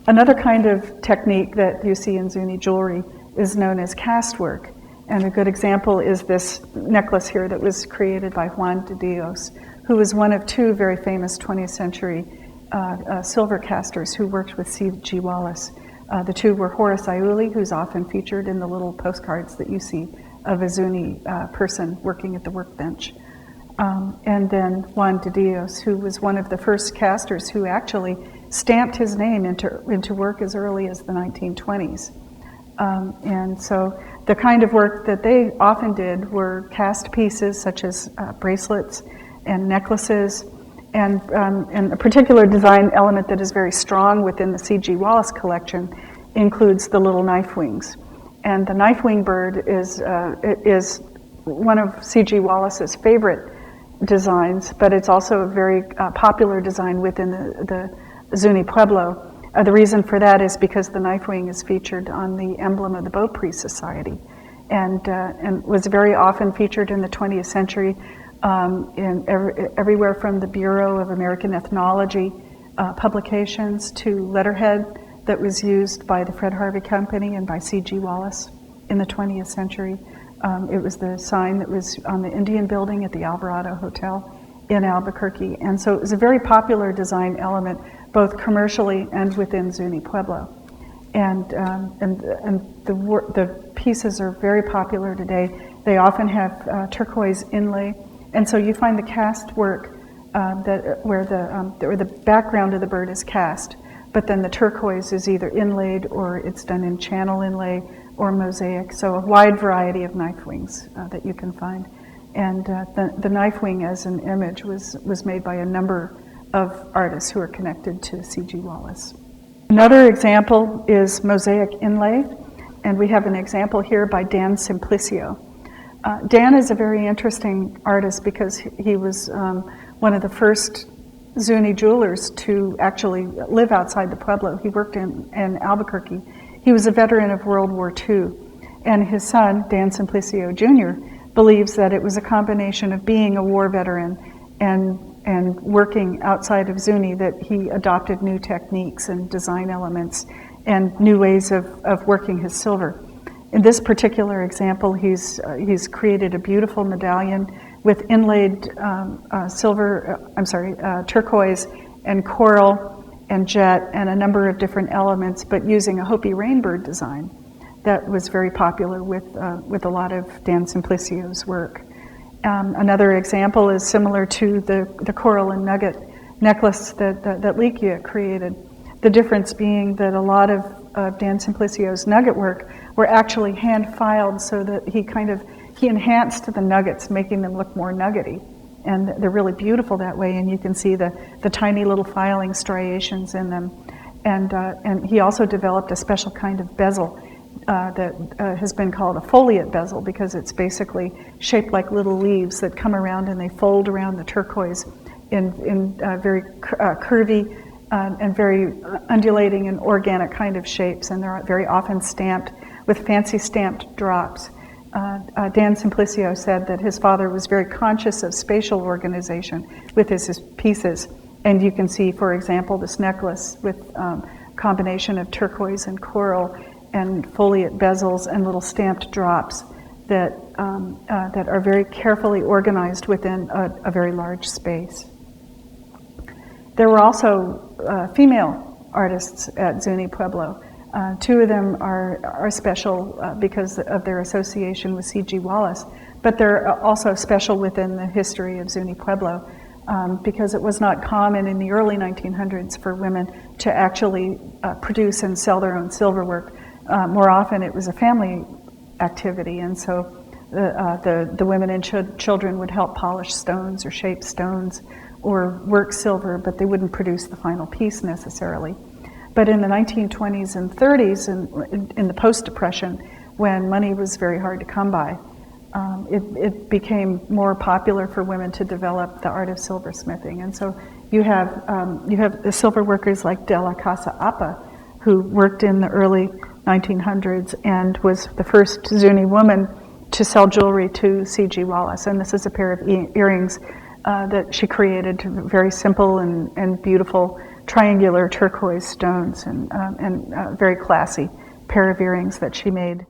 Another kind of technique that you see in Zuni jewelry is known as cast work. And a good example is this necklace here that was created by Juan de Dios, who was one of two very famous 20th century silver casters who worked with C.G. Wallace. The two were Horace Iuli, who's often featured in the little postcards that you see of a Zuni person working at the workbench. And then Juan de Dios, who was one of the first casters who actually stamped his name into work as early as the 1920s. And so the kind of work that they often did were cast pieces such as bracelets and necklaces, and a particular design element that is very strong within the C.G. Wallace collection includes the little knife wings. And the knife wing bird is one of C.G. Wallace's favorite designs, but it's also a very popular design within the Zuni Pueblo. The reason for that is because the knife wing is featured on the emblem of the Beaupre Society, and was very often featured in the 20th century everywhere from the Bureau of American Ethnology publications to letterhead that was used by the Fred Harvey Company and by C.G. Wallace in the 20th century. It was the sign that was on the Indian building at the Alvarado Hotel in Albuquerque. And so it was a very popular design element, both commercially and within Zuni Pueblo. And the pieces are very popular today. They often have turquoise inlay. And so you find the cast work where the background of the bird is cast, but then the turquoise is either inlaid or it's done in channel inlay or mosaic. So a wide variety of knife wings that you can find. And the knife wing as an image was made by a number of artists who are connected to C.G. Wallace. Another example is mosaic inlay, and we have an example here by Dan Simplicio. Dan is a very interesting artist because he was one of the first Zuni jewelers to actually live outside the Pueblo. He worked in Albuquerque. He was a veteran of World War II, and his son, Dan Simplicio Jr., believes that it was a combination of being a war veteran and working outside of Zuni that he adopted new techniques and design elements and new ways of working his silver. In this particular example, he's created a beautiful medallion with inlaid turquoise and coral and jet and a number of different elements, but using a Hopi rainbird design that was very popular with a lot of Dan Simplicio's work. Another example is similar to the coral and nugget necklace that Likia created. The difference being that a lot of Dan Simplicio's nugget work were actually hand filed so that he enhanced the nuggets, making them look more nuggety. And they're really beautiful that way, and you can see the tiny little filing striations in them. And he also developed a special kind of bezel that has been called a foliate bezel because it's basically shaped like little leaves that come around and they fold around the turquoise in very curvy and very undulating and organic kind of shapes, and they're very often stamped with fancy stamped drops. Dan Simplicio said that his father was very conscious of spatial organization with his pieces, and you can see, for example, this necklace with combination of turquoise and coral and foliate bezels and little stamped drops that are very carefully organized within a very large space. There were also female artists at Zuni Pueblo. Two of them are special because of their association with C.G. Wallace, but they're also special within the history of Zuni Pueblo because it was not common in the early 1900s for women to actually produce and sell their own silver work. More often it was a family activity, and so the women and children would help polish stones or shape stones or work silver, but they wouldn't produce the final piece necessarily. But in the 1920s and 30s, in the post-Depression, when money was very hard to come by, it became more popular for women to develop the art of silversmithing. And so you have the silver workers like De la Casa Apa, who worked in the early 1900s and was the first Zuni woman to sell jewelry to C.G. Wallace. And this is a pair of earrings that she created, very simple and beautiful triangular turquoise stones, and very classy pair of earrings that she made.